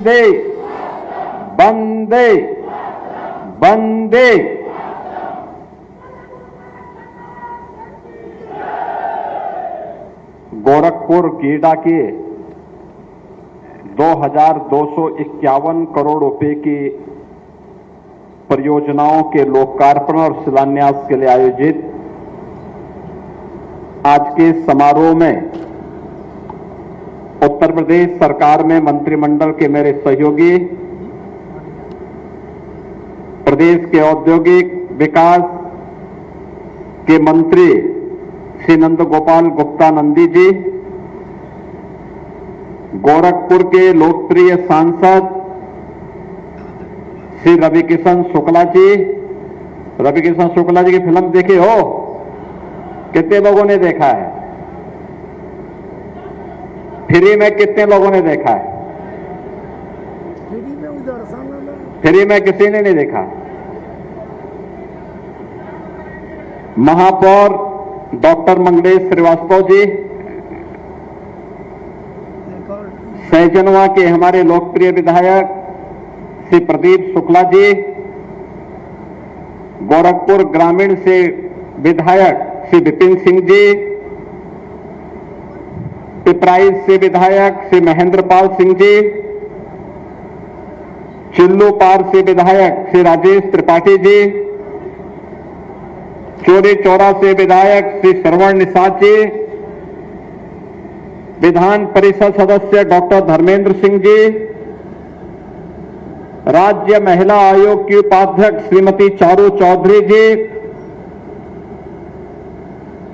दे बंदे बंदे। गोरखपुर गीडा के 2,251 करोड़ रुपए की परियोजनाओं के लोकार्पण और शिलान्यास के लिए आयोजित आज के समारोह में उत्तर प्रदेश सरकार में मंत्रिमंडल के मेरे सहयोगी, प्रदेश के औद्योगिक विकास के मंत्री श्री नंद गोपाल गुप्ता नंदी जी, गोरखपुर के लोकप्रिय सांसद श्री रविकिशन शुक्ला जी। रविकिशन शुक्ला जी की फिल्म देखे हो? कितने लोगों ने देखा है? फ्री में कितने लोगों ने देखा है? फ्री में किसी ने नहीं देखा। महापौर डॉक्टर मंगलेश श्रीवास्तव जी, सहजनवा के हमारे लोकप्रिय विधायक श्री प्रदीप शुक्ला जी, गोरखपुर ग्रामीण से विधायक श्री विपिन सिंह जी, पिपराइच से विधायक श्री महेंद्र पाल सिंह जी, चिल्लू पार से विधायक श्री राजेश त्रिपाठी जी, चौरी चौरा से विधायक श्री श्रवण निषाद जी, विधान परिषद सदस्य डॉक्टर धर्मेंद्र सिंह जी, राज्य महिला आयोग की उपाध्यक्ष श्रीमती चारू चौधरी जी,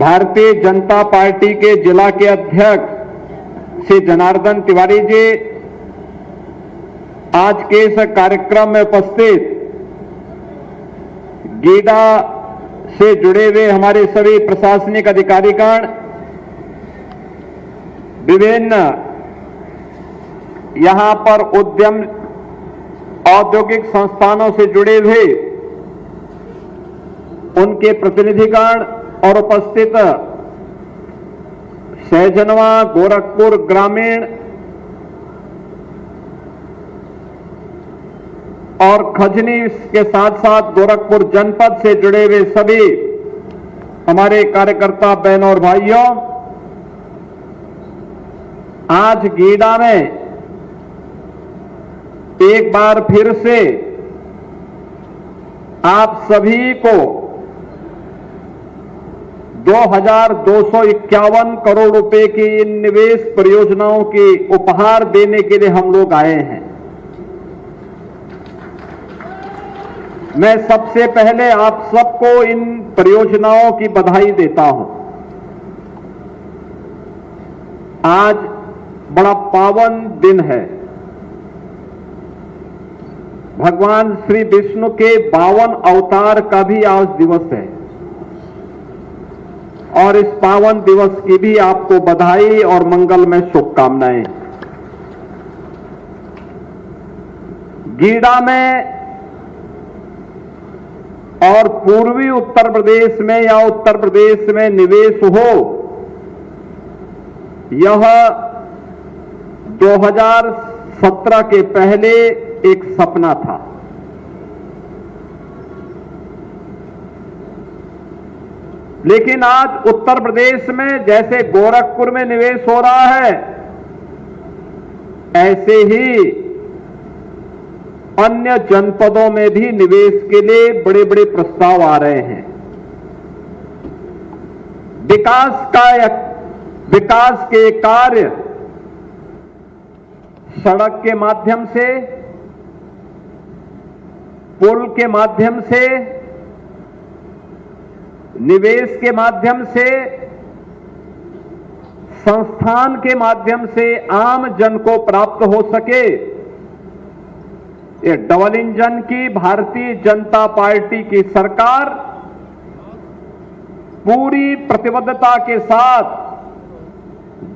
भारतीय जनता पार्टी के जिला के अध्यक्ष श्री जनार्दन तिवारी जी, आज के इस कार्यक्रम में उपस्थित गीडा से जुड़े हुए हमारे सभी प्रशासनिक अधिकारीगण, विभिन्न यहां पर उद्यम औद्योगिक संस्थानों से जुड़े हुए उनके प्रतिनिधिगण और उपस्थित सहजनवा, गोरखपुर ग्रामीण और खजनी के साथ साथ गोरखपुर जनपद से जुड़े हुए सभी हमारे कार्यकर्ता बहनों और भाइयों, आज गीडा में एक बार फिर से आप सभी को 2,251 करोड़ रुपए की इन निवेश परियोजनाओं की उपहार देने के लिए हम लोग आए हैं। मैं सबसे पहले आप सबको इन परियोजनाओं की बधाई देता हूं। आज बड़ा पावन दिन है। भगवान श्री विष्णु के 52 अवतार का भी आज दिवस है और इस पावन दिवस की भी आपको बधाई और मंगलमय शुभकामनाएं। गीडा में और पूर्वी उत्तर प्रदेश में या उत्तर प्रदेश में निवेश हो, यह 2017 के पहले एक सपना था। लेकिन आज उत्तर प्रदेश में जैसे गोरखपुर में निवेश हो रहा है, ऐसे ही अन्य जनपदों में भी निवेश के लिए बड़े बड़े प्रस्ताव आ रहे हैं। विकास के कार्य सड़क के माध्यम से, पुल के माध्यम से, निवेश के माध्यम से, संस्थान के माध्यम से आम जन को प्राप्त हो सके, ये डबल इंजन की भारतीय जनता पार्टी की सरकार पूरी प्रतिबद्धता के साथ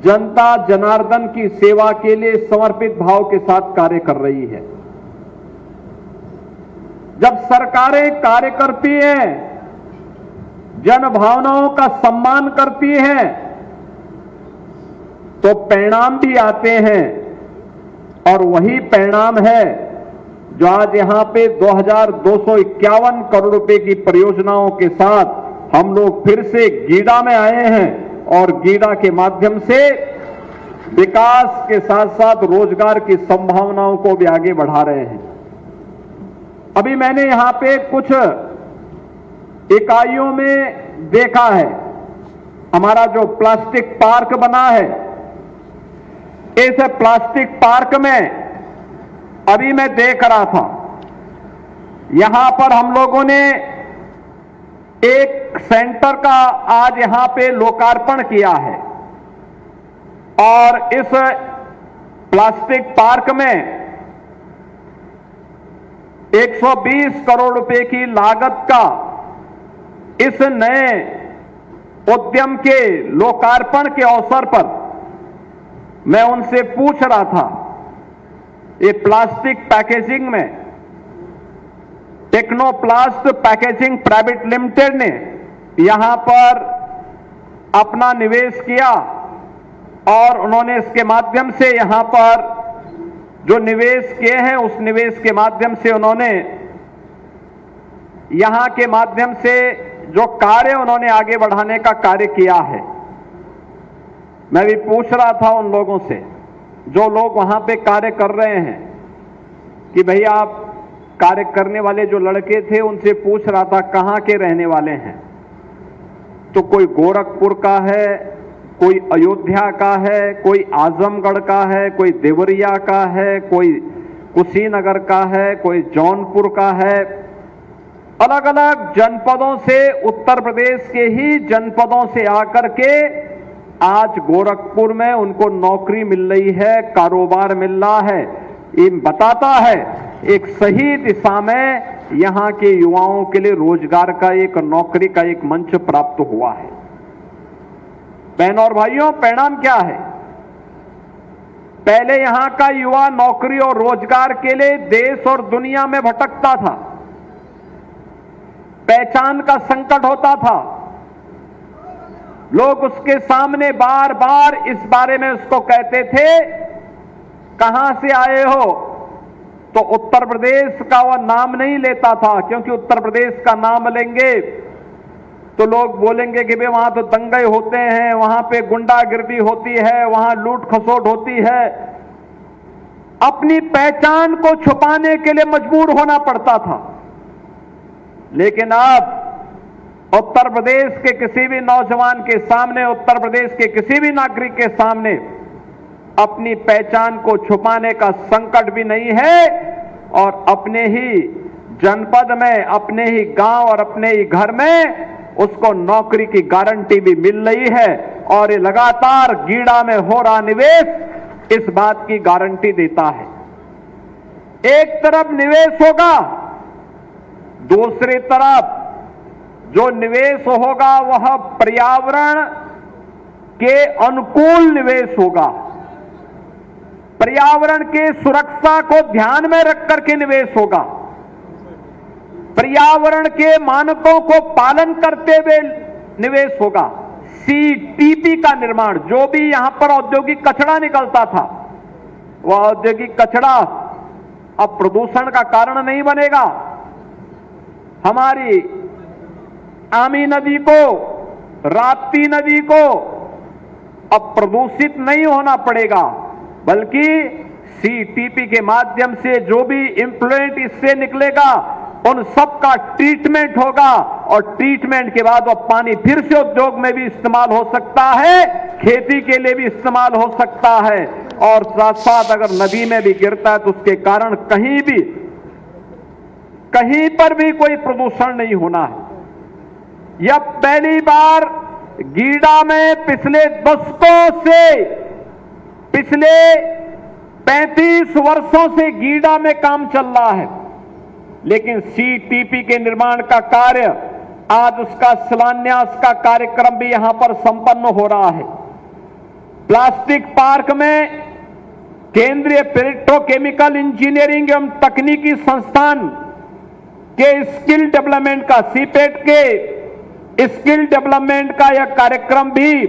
जनता जनार्दन की सेवा के लिए समर्पित भाव के साथ कार्य कर रही है। जब सरकारें कार्य करती हैं, जन भावनाओं का सम्मान करती हैं, तो परिणाम भी आते हैं। और वही परिणाम है जो आज यहां पे 2251 करोड़ रुपए की परियोजनाओं के साथ हम लोग फिर से गीडा में आए हैं और गीडा के माध्यम से विकास के साथ साथ रोजगार की संभावनाओं को भी आगे बढ़ा रहे हैं। अभी मैंने यहां पे कुछ इकाइयों में देखा है, हमारा जो प्लास्टिक पार्क बना है, इस प्लास्टिक पार्क में अभी मैं देख रहा था, यहां पर हम लोगों ने एक सेंटर का आज यहां पे लोकार्पण किया है और इस प्लास्टिक पार्क में 120 करोड़ रुपए की लागत का इस नए उद्यम के लोकार्पण के अवसर पर मैं उनसे पूछ रहा था, ये प्लास्टिक पैकेजिंग में टेक्नोप्लास्ट पैकेजिंग प्राइवेट लिमिटेड ने यहां पर अपना निवेश किया और उन्होंने इसके माध्यम से यहां पर जो निवेश किए हैं उस निवेश के माध्यम से उन्होंने यहां के माध्यम से जो कार्य उन्होंने आगे बढ़ाने का कार्य किया है। मैं भी पूछ रहा था उन लोगों से जो लोग वहां पे कार्य कर रहे हैं कि भैया आप कार्य करने वाले जो लड़के थे उनसे पूछ रहा था कहां के रहने वाले हैं, तो कोई गोरखपुर का है, कोई अयोध्या का है, कोई आजमगढ़ का है, कोई देवरिया का है, कोई कुशीनगर का है, कोई जौनपुर का है। अलग अलग जनपदों से, उत्तर प्रदेश के ही जनपदों से आकर के आज गोरखपुर में उनको नौकरी मिल रही है, कारोबार मिल रहा है। ये बताता है एक सही दिशा में यहां के युवाओं के लिए रोजगार का एक, नौकरी का एक मंच प्राप्त हुआ है। बहनों और भाइयों, परिणाम क्या है? पहले यहां का युवा नौकरी और रोजगार के लिए देश और दुनिया में भटकता था, पहचान का संकट होता था, लोग उसके सामने बार बार इस बारे में उसको कहते थे कहां से आए हो, तो उत्तर प्रदेश का वह नाम नहीं लेता था, क्योंकि उत्तर प्रदेश का नाम लेंगे तो लोग बोलेंगे कि भाई वहां तो दंगे होते हैं, वहां पे गुंडागिर्दी होती है, वहां लूट खसोट होती है। अपनी पहचान को छुपाने के लिए मजबूर होना पड़ता था। लेकिन अब उत्तर प्रदेश के किसी भी नौजवान के सामने, उत्तर प्रदेश के किसी भी नागरिक के सामने अपनी पहचान को छुपाने का संकट भी नहीं है और अपने ही जनपद में, अपने ही गांव और अपने ही घर में उसको नौकरी की गारंटी भी मिल रही है। और ये लगातार गीडा में हो रहा निवेश इस बात की गारंटी देता है। एक तरफ निवेश होगा, दूसरी तरफ जो निवेश होगा वह पर्यावरण के अनुकूल निवेश होगा, पर्यावरण के सुरक्षा को ध्यान में रख करके निवेश होगा, पर्यावरण के मानकों को पालन करते हुए निवेश होगा। सीटीपी का निर्माण, जो भी यहां पर औद्योगिक कचरा निकलता था, वह औद्योगिक कचरा अब प्रदूषण का कारण नहीं बनेगा। हमारी आमी नदी को, राप्ती नदी को अब प्रदूषित नहीं होना पड़ेगा, बल्कि सीटीपी के माध्यम से जो भी इम्प्लुएंट इससे निकलेगा उन सब का ट्रीटमेंट होगा और ट्रीटमेंट के बाद वह पानी फिर से उद्योग में भी इस्तेमाल हो सकता है, खेती के लिए भी इस्तेमाल हो सकता है और साथ साथ अगर नदी में भी गिरता है तो उसके कारण कहीं पर भी कोई प्रदूषण नहीं होना है। यह पहली बार गीडा में पिछले दशकों से, पिछले 35 वर्षों से गीडा में काम चल रहा है, लेकिन सीटीपी के निर्माण का कार्य, आज उसका शिलान्यास का कार्यक्रम भी यहां पर संपन्न हो रहा है। प्लास्टिक पार्क में केंद्रीय पेट्रोकेमिकल इंजीनियरिंग एवं तकनीकी संस्थान के स्किल डेवलपमेंट का, सीपेट के स्किल डेवलपमेंट का यह कार्यक्रम भी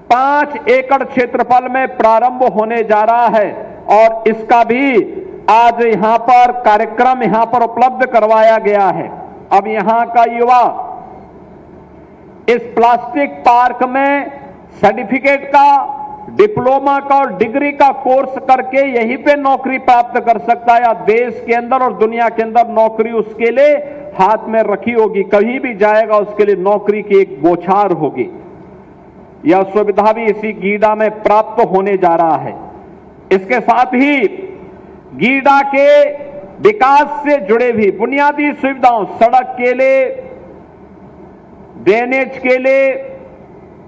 5 एकड़ क्षेत्रफल में प्रारंभ होने जा रहा है और इसका भी आज यहां पर कार्यक्रम यहां पर उपलब्ध करवाया गया है। अब यहां का युवा इस प्लास्टिक पार्क में सर्टिफिकेट का, डिप्लोमा का और डिग्री का कोर्स करके यहीं पे नौकरी प्राप्त कर सकता है, या देश के अंदर और दुनिया के अंदर नौकरी उसके लिए हाथ में रखी होगी। कहीं भी जाएगा उसके लिए नौकरी की एक बौछार होगी। यह सुविधा भी इसी गीडा में प्राप्त होने जा रहा है। इसके साथ ही गीडा के विकास से जुड़े भी बुनियादी सुविधाओं, सड़क के लिए, ड्रेनेज के लिए,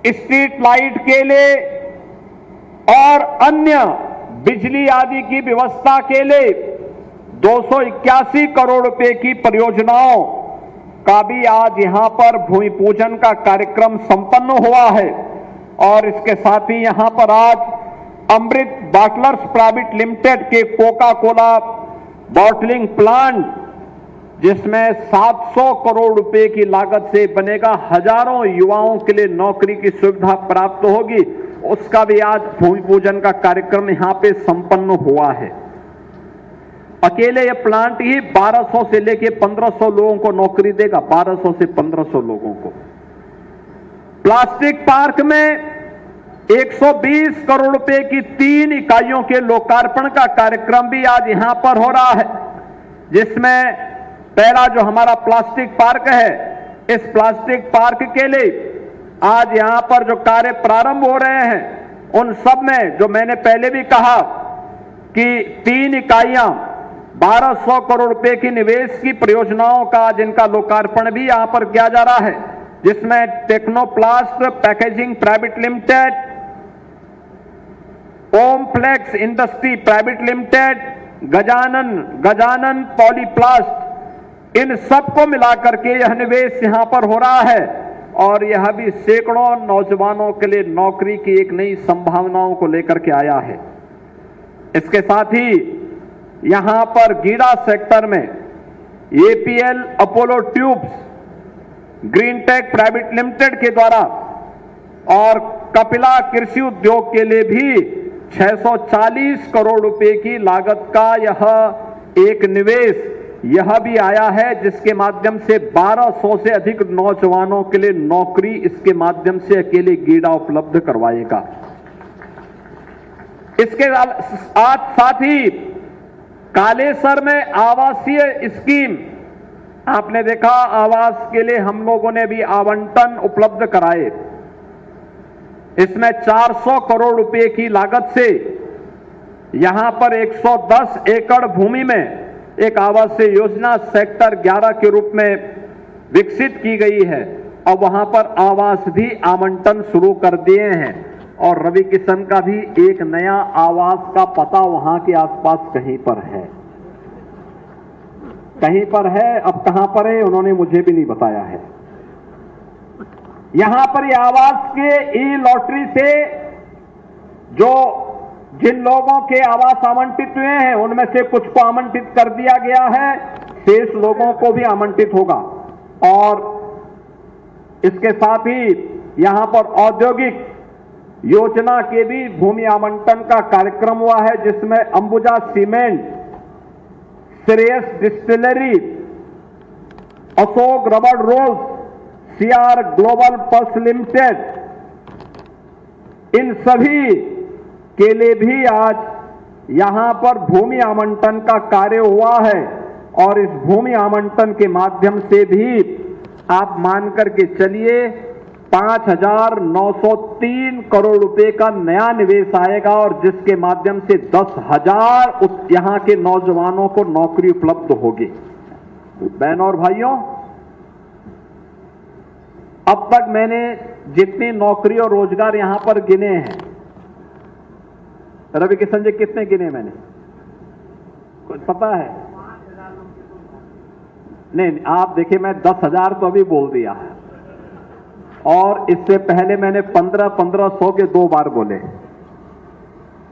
स्ट्रीट लाइट के लिए और अन्य बिजली आदि की व्यवस्था के लिए 281 करोड़ रुपए की परियोजनाओं का भी आज यहां पर भूमि पूजन का कार्यक्रम संपन्न हुआ है। और इसके साथ ही यहां पर आज अमृत बॉटलर्स प्राइवेट लिमिटेड के कोका कोला बॉटलिंग प्लांट, जिसमें 700 करोड़ रुपए की लागत से बनेगा, हजारों युवाओं के लिए नौकरी की सुविधा प्राप्त होगी, उसका भी आज भूमि पूजन का कार्यक्रम यहां पे संपन्न हुआ है। अकेले यह प्लांट ही 1200 से लेके 1500 लोगों को नौकरी देगा, 1200 से 1500 लोगों को। प्लास्टिक पार्क में 120 करोड़ रुपए की 3 इकाइयों के लोकार्पण का कार्यक्रम भी आज यहां पर हो रहा है, जिसमें पहला जो हमारा प्लास्टिक पार्क है, इस प्लास्टिक पार्क के लिए आज यहां पर जो कार्य प्रारंभ हो रहे हैं, उन सब में जो मैंने पहले भी कहा कि 3 इकाइयां 1200 करोड़ रुपए की निवेश की परियोजनाओं का जिनका लोकार्पण भी यहां पर किया जा रहा है, जिसमें Technoplast packaging private limited, Omflex industry private limited, Gajanan Polyplast, इन सबको मिलाकर के यह निवेश यहां पर हो रहा है। और यह भी सैकड़ों नौजवानों के लिए नौकरी की एक नई संभावनाओं को लेकर के आया है। इसके साथ ही यहां पर गीडा सेक्टर में APL Apollo Tubes, Green Tech private limited के द्वारा और कपिला कृषि उद्योग के लिए भी 640 करोड़ रुपए की लागत का यह एक निवेश यह भी आया है, जिसके माध्यम से 1200 से अधिक नौजवानों के लिए नौकरी इसके माध्यम से अकेले गीडा उपलब्ध करवाएगा। इसके साथ ही कालेसर में आवासीय स्कीम, आपने देखा आवास के लिए हम लोगों ने भी आवंटन उपलब्ध कराए। इसमें 400 करोड़ रुपए की लागत से यहां पर 110 एकड़ भूमि में एक आवासीय योजना सेक्टर 11 के रूप में विकसित की गई है और वहां पर आवास भी आवंटन शुरू कर दिए हैं। और रवि किशन का भी एक नया आवास का पता वहां के आसपास कहीं पर है, अब कहां पर है उन्होंने मुझे भी नहीं बताया है। यहां पर ये आवास के ई लॉटरी से जो जिन लोगों के आवास आवंटित हुए हैं उनमें से कुछ को आवंटित कर दिया गया है, शेष लोगों को भी आवंटित होगा। और इसके साथ ही यहां पर औद्योगिक योजना के भी भूमि आवंटन का कार्यक्रम हुआ है, जिसमें Ambuja cement, Shreyas distillery, Ashok rubber rolls, CR global pulse limited, इन सभी के लिए भी आज यहां पर भूमि आवंटन का कार्य हुआ है। और इस भूमि आवंटन के माध्यम से भी आप मान करके चलिए 5,903 करोड़ रुपए का नया निवेश आएगा, और जिसके माध्यम से 10,000 यहां के नौजवानों को नौकरी उपलब्ध होगी। बहनों और भाइयों, अब तक मैंने जितनी नौकरी और रोजगार यहां पर गिने हैं, रवि किशन जी कितने गिने मैंने, कुछ पता है? नहीं, आप देखिए मैं 10,000 तो अभी बोल दिया है, और इससे पहले मैंने 1500 के 2 बार बोले,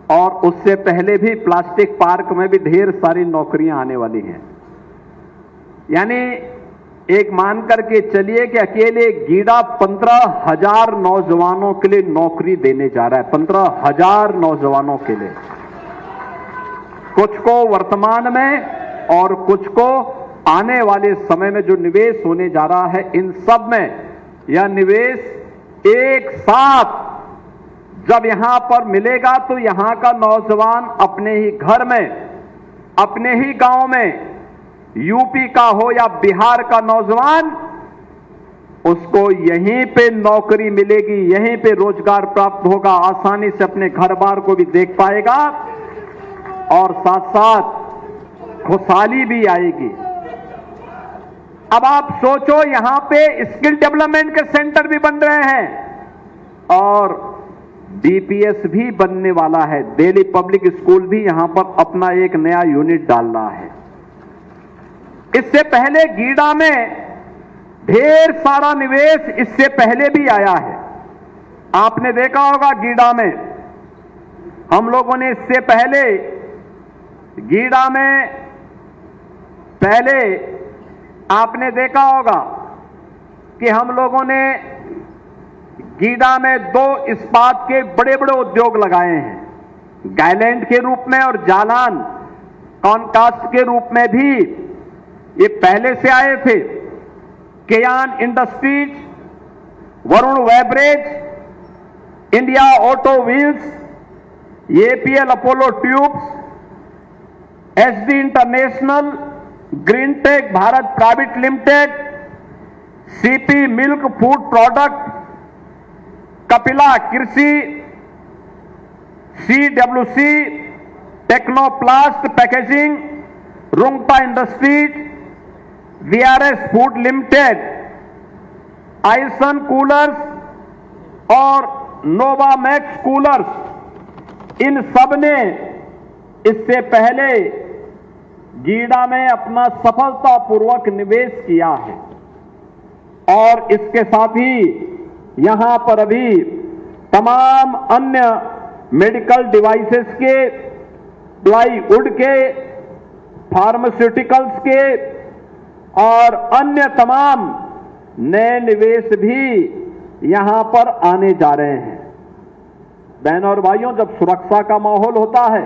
और उससे पहले भी प्लास्टिक पार्क में भी ढेर सारी नौकरियां आने वाली हैं। यानी एक मान करके चलिए कि अकेले गीडा 15,000 नौजवानों के लिए नौकरी देने जा रहा है, 15,000 नौजवानों के लिए। कुछ को वर्तमान में और कुछ को आने वाले समय में जो निवेश होने जा रहा है, इन सब में यह निवेश एक साथ जब यहां पर मिलेगा तो यहां का नौजवान अपने ही घर में, अपने ही गांव में, यूपी का हो या बिहार का नौजवान, उसको यहीं पे नौकरी मिलेगी, यहीं पे रोजगार प्राप्त होगा, आसानी से अपने घर बार को भी देख पाएगा और साथ साथ खुशहाली भी आएगी। अब आप सोचो, यहां पे स्किल डेवलपमेंट के सेंटर भी बन रहे हैं और डीपीएस भी बनने वाला है। दिल्ली पब्लिक स्कूल भी यहां पर अपना एक नया यूनिट डाल रहा है। इससे पहले गीडा में ढेर सारा निवेश इससे पहले भी आया है। आपने देखा होगा गीडा में हम लोगों ने इससे पहले गीडा में पहले आपने देखा होगा कि हम लोगों ने गीडा में 2 इस्पात के बड़े बड़े उद्योग लगाए हैं, गायलैंड के रूप में और जालान कॉनकास्ट के रूप में भी ये पहले से आए थे। Keyan industries, Varun beverages, India auto wheels, APL Apollo tubes, SD international, green tech Bharat private limited, CP milk food product, Kapila Krishi, CWC, Technoplast packaging, Rungta industries, VRS food limited, Aisen coolers और नोवामैक्स कूलर्स, इन सब ने इससे पहले गीडा में अपना सफलतापूर्वक निवेश किया है। और इसके साथ ही यहां पर अभी तमाम अन्य मेडिकल डिवाइसेस के, प्लाईवुड के, फार्मास्यूटिकल्स के और अन्य तमाम नए निवेश भी यहां पर आने जा रहे हैं। बहनों और भाइयों, जब सुरक्षा का माहौल होता है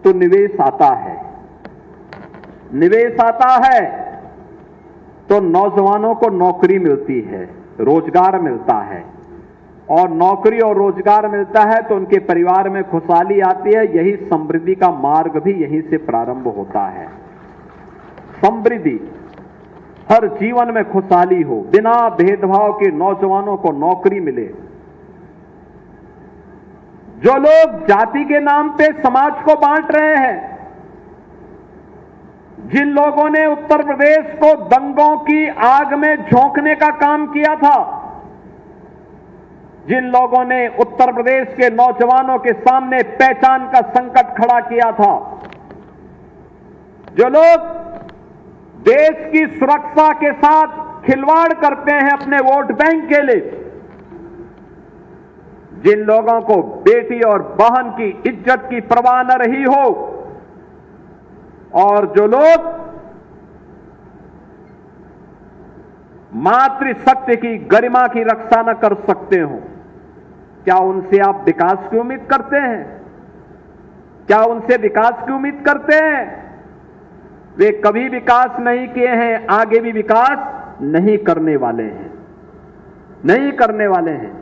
तो निवेश आता है। निवेश आता है तो नौजवानों को नौकरी मिलती है, रोजगार मिलता है, और नौकरी और रोजगार मिलता है तो उनके परिवार में खुशहाली आती है। यही समृद्धि का मार्ग भी यहीं से प्रारंभ होता है। समृद्धि, हर जीवन में खुशहाली हो, बिना भेदभाव के नौजवानों को नौकरी मिले। जो लोग जाति के नाम पे समाज को बांट रहे हैं, जिन लोगों ने उत्तर प्रदेश को दंगों की आग में झोंकने का काम किया था, जिन लोगों ने उत्तर प्रदेश के नौजवानों के सामने पहचान का संकट खड़ा किया था, जो लोग देश की सुरक्षा के साथ खिलवाड़ करते हैं अपने वोट बैंक के लिए, जिन लोगों को बेटी और बहन की इज्जत की परवाह न रही हो, और जो लोग मातृशक्ति की गरिमा की रक्षा न कर सकते हो, क्या उनसे आप विकास की उम्मीद करते हैं? क्या उनसे विकास की उम्मीद करते हैं? वे कभी विकास नहीं किए हैं, आगे भी विकास नहीं करने वाले हैं, नहीं करने वाले हैं।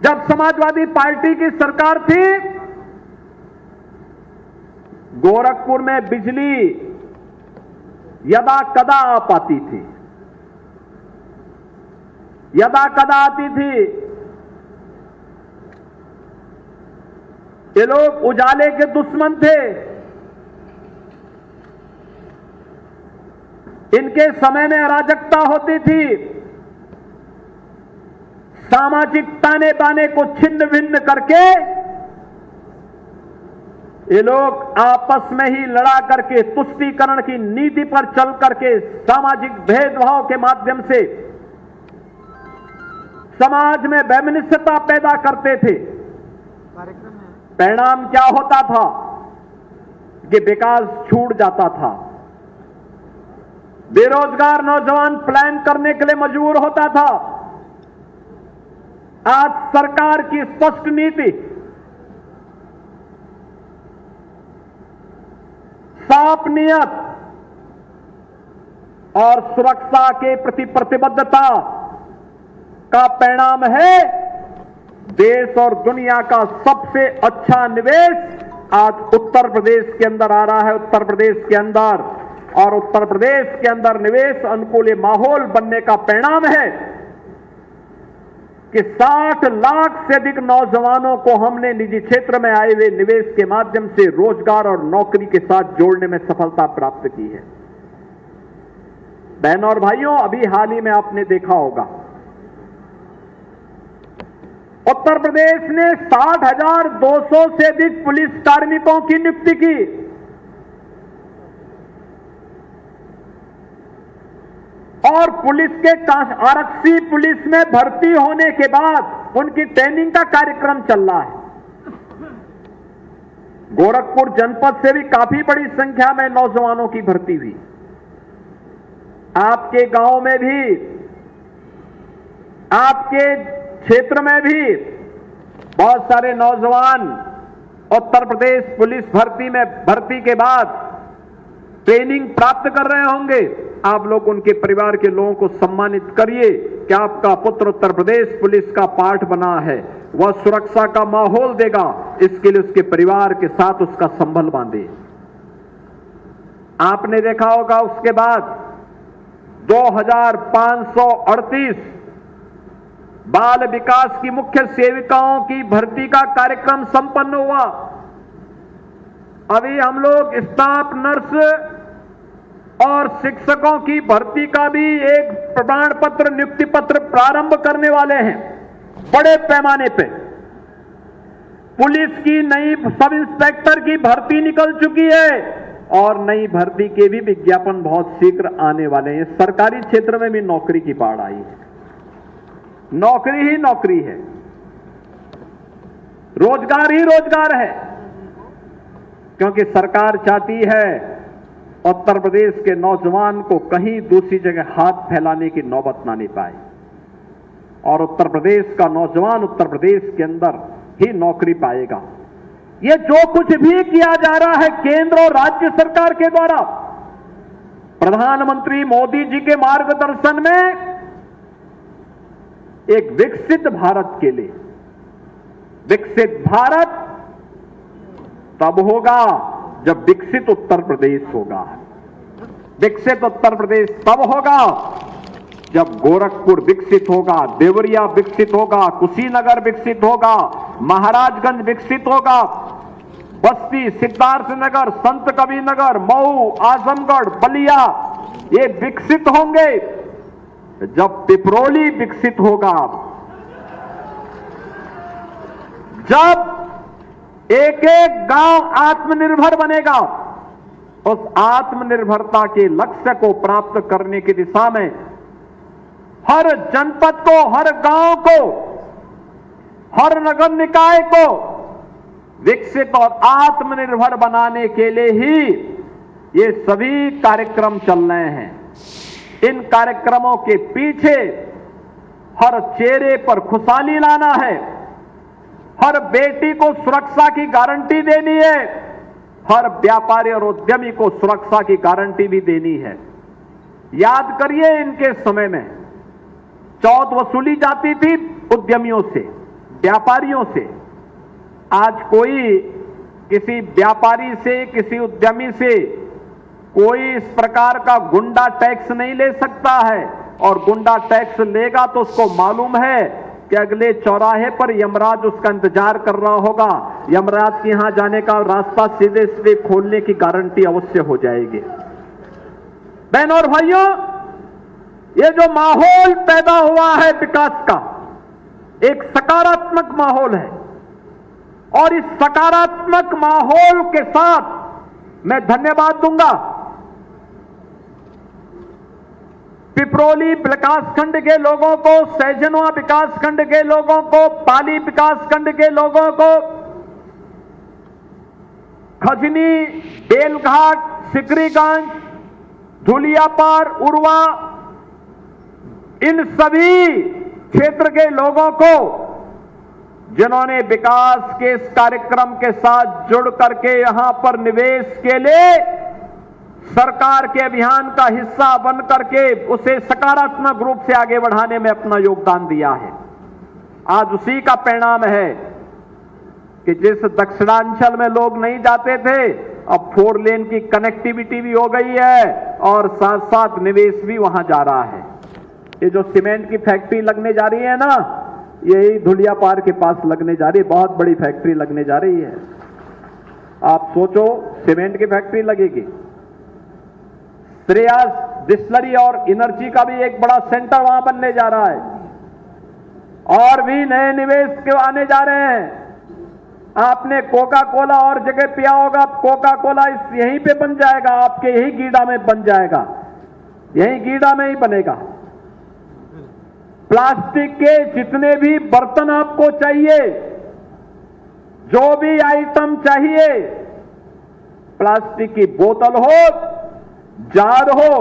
जब समाजवादी पार्टी की सरकार थी, गोरखपुर में बिजली यदा कदा आ पाती थी, यदा कदा आती थी। ये लोग उजाले के दुश्मन थे। इनके समय में अराजकता होती थी, सामाजिक ताने बाने को छिन्न भिन्न करके ये लोग आपस में ही लड़ा करके, तुष्टीकरण की नीति पर चल करके, सामाजिक भेदभाव के माध्यम से समाज में वैमनस्यता पैदा करते थे। परिणाम क्या होता था कि विकास छूट जाता था, बेरोजगार नौजवान प्लान करने के लिए मजबूर होता था। आज सरकार की स्पष्ट नीति, साफ नियत और सुरक्षा के प्रति प्रतिबद्धता का परिणाम है देश और दुनिया का सबसे अच्छा निवेश आज उत्तर प्रदेश के अंदर आ रहा है। उत्तर प्रदेश के अंदर और उत्तर प्रदेश के अंदर निवेश अनुकूल माहौल बनने का परिणाम है कि 60 लाख से अधिक नौजवानों को हमने निजी क्षेत्र में आए हुए निवेश के माध्यम से रोजगार और नौकरी के साथ जोड़ने में सफलता प्राप्त की है। बहनों और भाइयों, अभी हाल ही में आपने देखा होगा उत्तर प्रदेश ने 60,200 से अधिक पुलिस कार्मिकों की नियुक्ति की। और पुलिस के आरक्षी पुलिस में भर्ती होने के बाद उनकी ट्रेनिंग का कार्यक्रम चल रहा है। गोरखपुर जनपद से भी काफी बड़ी संख्या में नौजवानों की भर्ती हुई। आपके गांव में भी, आपके क्षेत्र में भी बहुत सारे नौजवान उत्तर प्रदेश पुलिस भर्ती के बाद ट्रेनिंग प्राप्त कर रहे होंगे। आप लोग उनके परिवार के लोगों को सम्मानित करिए कि आपका पुत्र उत्तर प्रदेश पुलिस का पार्ट बना है, वह सुरक्षा का माहौल देगा, इसके लिए उसके परिवार के साथ उसका संबल बांधे। आपने देखा होगा उसके बाद 2538 बाल विकास की मुख्य सेविकाओं की भर्ती का कार्यक्रम संपन्न हुआ। अभी हम लोग स्टाफ नर्स और शिक्षकों की भर्ती का भी एक प्रमाण पत्र, नियुक्ति पत्र प्रारंभ करने वाले हैं बड़े पैमाने पे। पुलिस की नई सब इंस्पेक्टर की भर्ती निकल चुकी है और नई भर्ती के भी विज्ञापन बहुत शीघ्र आने वाले हैं। सरकारी क्षेत्र में भी नौकरी की बाढ़ आई है। नौकरी ही नौकरी है, रोजगार ही रोजगार है, क्योंकि सरकार चाहती है उत्तर प्रदेश के नौजवान को कहीं दूसरी जगह हाथ फैलाने की नौबत ना पाए और उत्तर प्रदेश का नौजवान उत्तर प्रदेश के अंदर ही नौकरी पाएगा। ये जो कुछ भी किया जा रहा है केंद्र और राज्य सरकार के द्वारा, प्रधानमंत्री मोदी जी के मार्गदर्शन में एक विकसित भारत के लिए, विकसित भारत तब होगा जब विकसित उत्तर प्रदेश होगा। विकसित उत्तर प्रदेश तब होगा जब गोरखपुर विकसित होगा, देवरिया विकसित होगा, कुशीनगर विकसित होगा, महाराजगंज विकसित होगा, बस्ती, सिद्धार्थनगर, संत कबीरनगर, मऊ, आजमगढ़, बलिया ये विकसित होंगे। जब पिपरोली विकसित होगा, जब एक एक गांव आत्मनिर्भर बनेगा, उस आत्मनिर्भरता के लक्ष्य को प्राप्त करने की दिशा में हर जनपद को, हर गांव को, हर नगर निकाय को विकसित और आत्मनिर्भर बनाने के लिए ही ये सभी कार्यक्रम चल रहे हैं। इन कार्यक्रमों के पीछे हर चेहरे पर खुशहाली लाना है, हर बेटी को सुरक्षा की गारंटी देनी है, हर व्यापारी और उद्यमी को सुरक्षा की गारंटी भी देनी है। याद करिए, इनके समय में चौथ वसूली जाती थी उद्यमियों से, व्यापारियों से। आज कोई किसी व्यापारी से, किसी उद्यमी से कोई इस प्रकार का गुंडा टैक्स नहीं ले सकता है, और गुंडा टैक्स लेगा तो उसको मालूम है कि अगले चौराहे पर यमराज उसका इंतजार कर रहा होगा। यमराज के यहां जाने का रास्ता सीधे सीधे खोलने की गारंटी अवश्य हो जाएगी। बहनों और भाइयों, ये जो माहौल पैदा हुआ है विकास का, एक सकारात्मक माहौल है, और इस सकारात्मक माहौल के साथ मैं धन्यवाद दूंगा पिपरोली विकासखंड के लोगों को, सैजनवा विकासखंड के लोगों को, पाली विकासखंड के लोगों को, खजनी, बेलघाट, सिकरीगंज, धुलियापार, उरवा, इन सभी क्षेत्र के लोगों को जिन्होंने विकास के इस कार्यक्रम के साथ जुड़ करके यहां पर निवेश के लिए सरकार के अभियान का हिस्सा बन करके उसे सकारात्मक रूप से आगे बढ़ाने में अपना योगदान दिया है। आज उसी का परिणाम है कि जिस दक्षिणांचल में लोग नहीं जाते थे, अब 4 लेन की कनेक्टिविटी भी हो गई है और साथ साथ निवेश भी वहां जा रहा है। ये जो सीमेंट की फैक्ट्री लगने जा रही है ना, यही धुलियापार के पास लगने जा रही है, बहुत बड़ी फैक्ट्री लगने जा रही है। आप सोचो, सीमेंट की फैक्ट्री लगेगी, श्रेयस डिस्टिलरी और एनर्जी का भी एक बड़ा सेंटर वहां बनने जा रहा है, और भी नए निवेश के आने जा रहे हैं। आपने कोका कोला और जगह पिया होगा, कोका कोला यहीं पे बन जाएगा, आपके यही गीडा में बन जाएगा, यही गीडा में ही बनेगा। प्लास्टिक के जितने भी बर्तन आपको चाहिए, जो भी आइटम चाहिए, प्लास्टिक की बोतल हो, जार हो,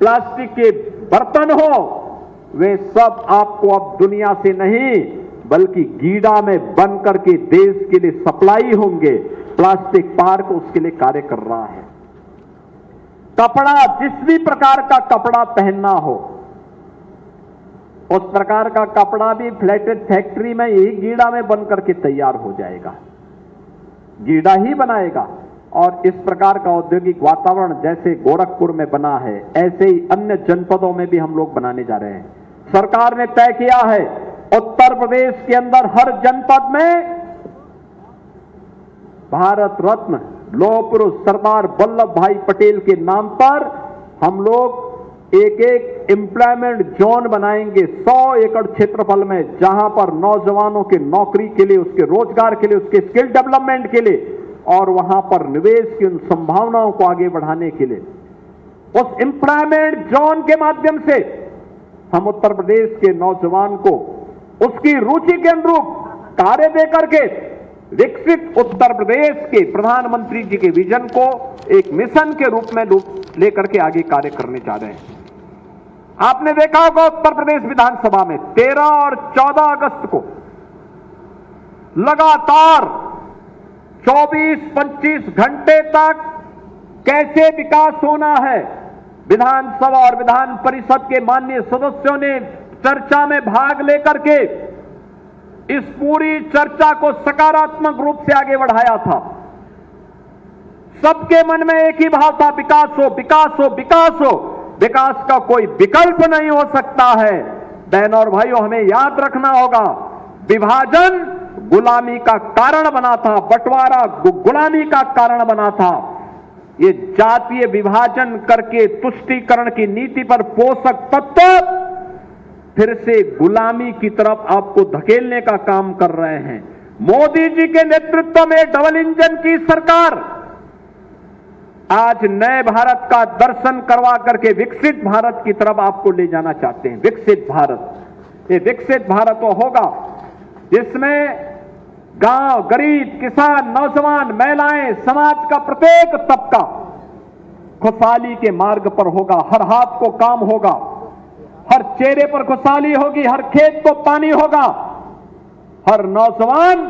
प्लास्टिक के बर्तन हो, वे सब आपको अब दुनिया से नहीं बल्कि गीडा में बन करके देश के लिए सप्लाई होंगे। प्लास्टिक पार्क उसके लिए कार्य कर रहा है। कपड़ा, जिस भी प्रकार का कपड़ा पहनना हो, उस प्रकार का कपड़ा भी फ्लैटेड फैक्ट्री में यही गीडा में बन करके तैयार हो जाएगा, गीडा ही बनाएगा। और इस प्रकार का औद्योगिक वातावरण जैसे गोरखपुर में बना है, ऐसे ही अन्य जनपदों में भी हम लोग बनाने जा रहे हैं। सरकार ने तय किया है उत्तर प्रदेश के अंदर हर जनपद में भारत रत्न लौह पुरुष सरदार वल्लभ भाई पटेल के नाम पर हम लोग एक एक एम्प्लॉयमेंट जोन बनाएंगे 100 एकड़ क्षेत्रफल में, जहां पर नौजवानों के नौकरी के लिए, उसके रोजगार के लिए, उसके स्किल डेवलपमेंट के लिए और वहां पर निवेश की उन संभावनाओं को आगे बढ़ाने के लिए उस एम्प्लॉयमेंट जोन के माध्यम से हम उत्तर प्रदेश के नौजवान को उसकी रुचि के अनुरूप कार्य दे करके विकसित उत्तर प्रदेश के प्रधानमंत्री जी के विजन को एक मिशन के रूप में लेकर के आगे कार्य करने जा रहे हैं। आपने देखा होगा उत्तर प्रदेश विधानसभा में 13 और 14 अगस्त को लगातार 24-25 घंटे तक कैसे विकास होना है, विधानसभा और विधान परिषद के माननीय सदस्यों ने चर्चा में भाग लेकर के इस पूरी चर्चा को सकारात्मक रूप से आगे बढ़ाया था। सबके मन में एक ही भाव था, विकास हो, विकास हो, विकास हो। विकास का कोई विकल्प नहीं हो सकता है। बहनों और भाइयों, हमें याद रखना होगा, विभाजन गुलामी का कारण बना था, बंटवारा गुलामी का कारण बना था। ये जातीय विभाजन करके तुष्टीकरण की नीति पर पोषक तत्व फिर से गुलामी की तरफ आपको धकेलने का काम कर रहे हैं। मोदी जी के नेतृत्व में डबल इंजन की सरकार आज नए भारत का दर्शन करवा करके विकसित भारत की तरफ आपको ले जाना चाहते हैं। विकसित भारत, ये विकसित भारत तो होगा जिसमें गांव, गरीब, किसान, नौजवान, महिलाएं, समाज का प्रत्येक तबका खुशहाली के मार्ग पर होगा। हर हाथ को काम होगा, हर चेहरे पर खुशहाली होगी, हर खेत को पानी होगा, हर नौजवान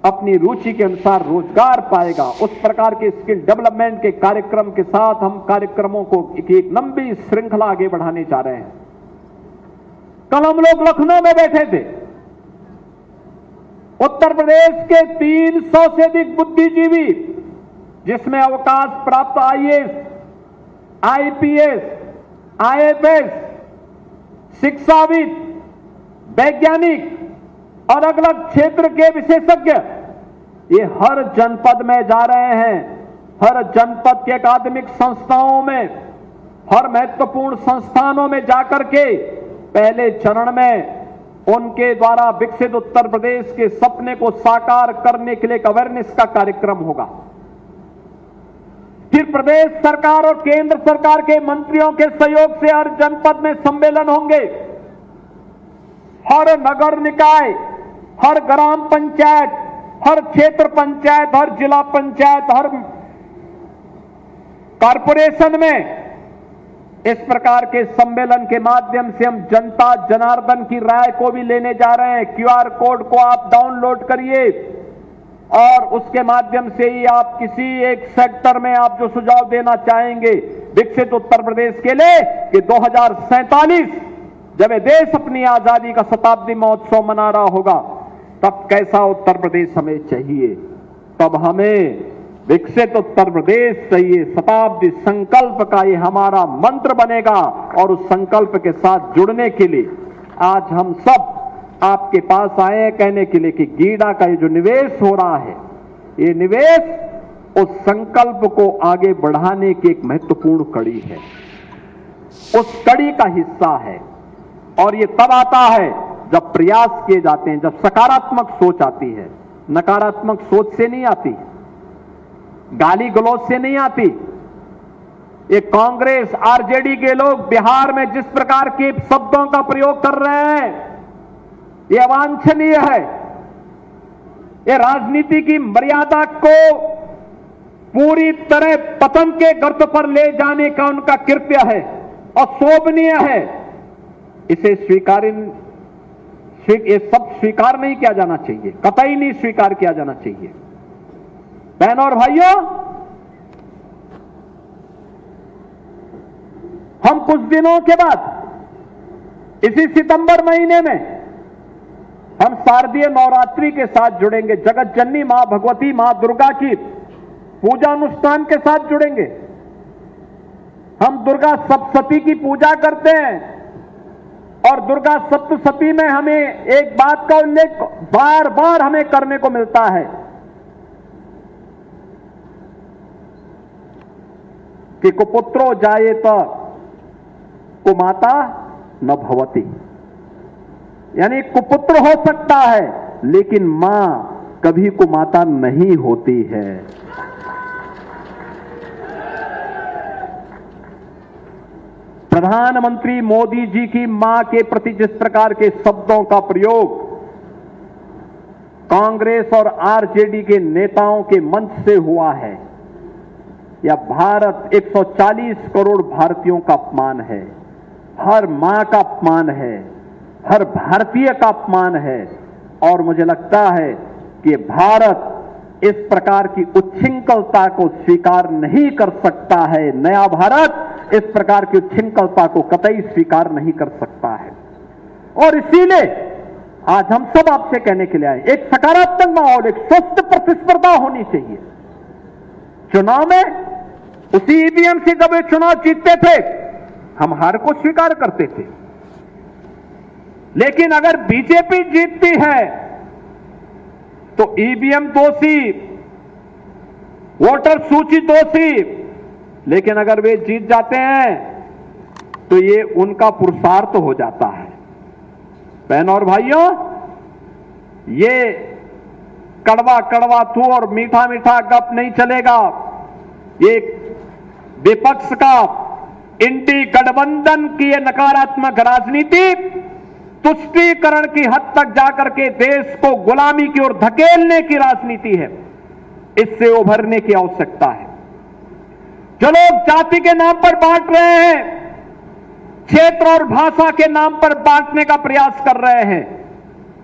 अपनी रुचि के अनुसार रोजगार पाएगा। उस प्रकार के स्किल डेवलपमेंट के कार्यक्रम के साथ हम कार्यक्रमों को एक लंबी श्रृंखला आगे बढ़ाने जा रहे हैं। कल हम लोग लखनऊ में बैठे थे। उत्तर प्रदेश के 300 से अधिक बुद्धिजीवी, जिसमें अवकाश प्राप्त आईएएस, आईपीएस, आईएफएस, शिक्षाविद, वैज्ञानिक और अलग अलग क्षेत्र के विशेषज्ञ, ये हर जनपद में जा रहे हैं। हर जनपद के अकादमिक संस्थाओं में, हर महत्वपूर्ण संस्थानों में जाकर के पहले चरण में उनके द्वारा विकसित उत्तर प्रदेश के सपने को साकार करने के लिए एक अवेयरनेस का कार्यक्रम होगा। फिर प्रदेश सरकार और केंद्र सरकार के मंत्रियों के सहयोग से हर जनपद में सम्मेलन होंगे। हर नगर निकाय, हर ग्राम पंचायत, हर क्षेत्र पंचायत, हर जिला पंचायत, हर कॉरपोरेशन में इस प्रकार के सम्मेलन के माध्यम से हम जनता जनार्दन की राय को भी लेने जा रहे हैं। क्यूआर कोड को आप डाउनलोड करिए, और उसके माध्यम से ही आप किसी एक सेक्टर में आप जो सुझाव देना चाहेंगे विकसित उत्तर प्रदेश के लिए कि 2047 जब ये देश अपनी आजादी का शताब्दी महोत्सव मना रहा होगा, तब कैसा उत्तर प्रदेश हमें चाहिए। तब हमें विकसित उत्तर प्रदेश चाहिए। शताब्दी संकल्प का ये हमारा मंत्र बनेगा और उस संकल्प के साथ जुड़ने के लिए आज हम सब आपके पास आए हैं कहने के लिए कि गीडा का ये जो निवेश हो रहा है, ये निवेश उस संकल्प को आगे बढ़ाने की एक महत्वपूर्ण कड़ी है, उस कड़ी का हिस्सा है। और ये तब आता है जब प्रयास किए जाते हैं, जब सकारात्मक सोच आती है, नकारात्मक सोच से नहीं आती, गाली गलौज से नहीं आती। ये कांग्रेस आरजेडी के लोग बिहार में जिस प्रकार के शब्दों का प्रयोग कर रहे हैं, ये अवांछनीय है। ये राजनीति की मर्यादा को पूरी तरह पतन के गर्त पर ले जाने का उनका कृत्य है और शोभनीय है। इसे ये सब स्वीकार नहीं किया जाना चाहिए, कतई नहीं स्वीकार किया जाना चाहिए। बहनों और भाइयों, हम कुछ दिनों के बाद इसी सितंबर महीने में हम शारदीय नवरात्रि के साथ जुड़ेंगे, जगत जननी मां भगवती मां दुर्गा की पूजा अनुष्ठान के साथ जुड़ेंगे। हम दुर्गा सप्तशती की पूजा करते हैं और दुर्गा सप्तशती में हमें एक बात का उल्लेख बार बार हमें करने को मिलता है कि कुपुत्रो जायेत कुमाता न भवति, यानी कुपुत्र हो सकता है लेकिन मां कभी कुमाता नहीं होती है। प्रधानमंत्री मोदी जी की मां के प्रति जिस प्रकार के शब्दों का प्रयोग कांग्रेस और आरजेडी के नेताओं के मंच से हुआ है, यह भारत 140 करोड़ भारतीयों का अपमान है, हर मां का अपमान है, हर भारतीय का अपमान है। और मुझे लगता है कि भारत इस प्रकार की उच्छृंखलता को स्वीकार नहीं कर सकता है। नया भारत इस प्रकार की उच्छृंखलता को कतई स्वीकार नहीं कर सकता है। और इसीलिए आज हम सब आपसे कहने के लिए आए, एक सकारात्मक माहौल, एक स्वस्थ प्रतिस्पर्धा होनी चाहिए। चुनाव में उसी ईवीएम से जब वे चुनाव जीतते थे हम हार को स्वीकार करते थे, लेकिन अगर बीजेपी जीतती है तो ईवीएम दोषी, वोटर सूची दोषी, लेकिन अगर वे जीत जाते हैं तो ये उनका पुरुषार्थ हो जाता है। बहनों और भाइयों, ये कड़वा कड़वा थू और मीठा मीठा गप नहीं चलेगा। ये विपक्ष का इंडी गठबंधन की ये नकारात्मक राजनीति तुष्टीकरण की हद तक जाकर के देश को गुलामी की ओर धकेलने की राजनीति है। इससे उभरने की आवश्यकता है। जो लोग जाति के नाम पर बांट रहे हैं, क्षेत्र और भाषा के नाम पर बांटने का प्रयास कर रहे हैं,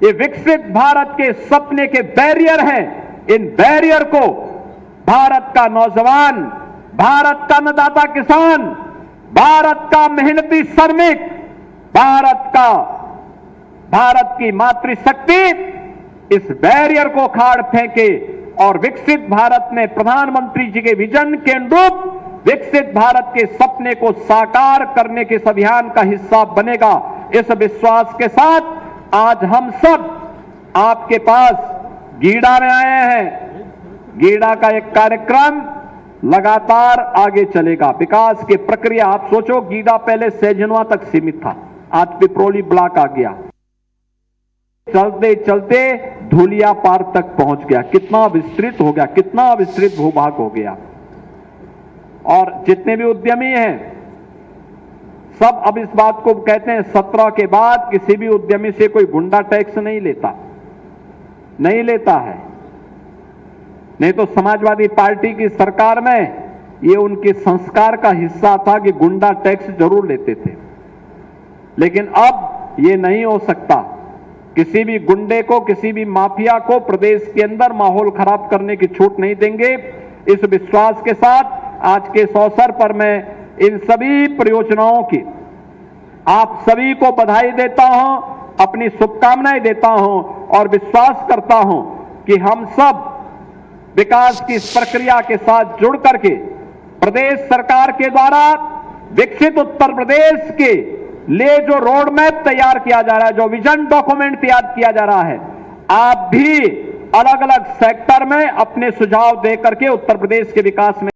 ये विकसित भारत के सपने के बैरियर हैं। इन बैरियर को भारत का नौजवान, भारत का अन्नदाता किसान, भारत का मेहनती श्रमिक, भारत की मातृशक्ति इस बैरियर को खाड़ फेंके और विकसित भारत में प्रधानमंत्री जी के विजन के अनुरूप विकसित भारत के सपने को साकार करने के इस अभियान का हिस्सा बनेगा। इस विश्वास के साथ आज हम सब आपके पास गीडा में आए हैं। गीडा का एक कार्यक्रम लगातार आगे चलेगा। विकास की प्रक्रिया, आप सोचो, गीडा पहले सैजनवा तक सीमित था, आज पिपरोली ब्लॉक आ गया, चलते चलते धूलिया पार तक पहुंच गया। कितना विस्तृत हो गया, कितना विस्तृत भूभाग हो गया। और जितने भी उद्यमी हैं सब अब इस बात को कहते हैं 17 के बाद किसी भी उद्यमी से कोई गुंडा टैक्स नहीं लेता है। नहीं तो समाजवादी पार्टी की सरकार में ये उनके संस्कार का हिस्सा था कि गुंडा टैक्स जरूर लेते थे, लेकिन अब ये नहीं हो सकता। किसी भी गुंडे को, किसी भी माफिया को प्रदेश के अंदर माहौल खराब करने की छूट नहीं देंगे। इस विश्वास के साथ आज के इस अवसर पर मैं इन सभी परियोजनाओं की आप सभी को बधाई देता हूं, अपनी शुभकामनाएं देता हूं और विश्वास करता हूं कि हम सब विकास की इस प्रक्रिया के साथ जुड़ करके प्रदेश सरकार के द्वारा विकसित उत्तर प्रदेश के लिए जो रोड मैप तैयार किया जा रहा है, जो विजन डॉक्यूमेंट तैयार किया जा रहा है, आप भी अलग अलग सेक्टर में अपने सुझाव देकर के उत्तर प्रदेश के विकास में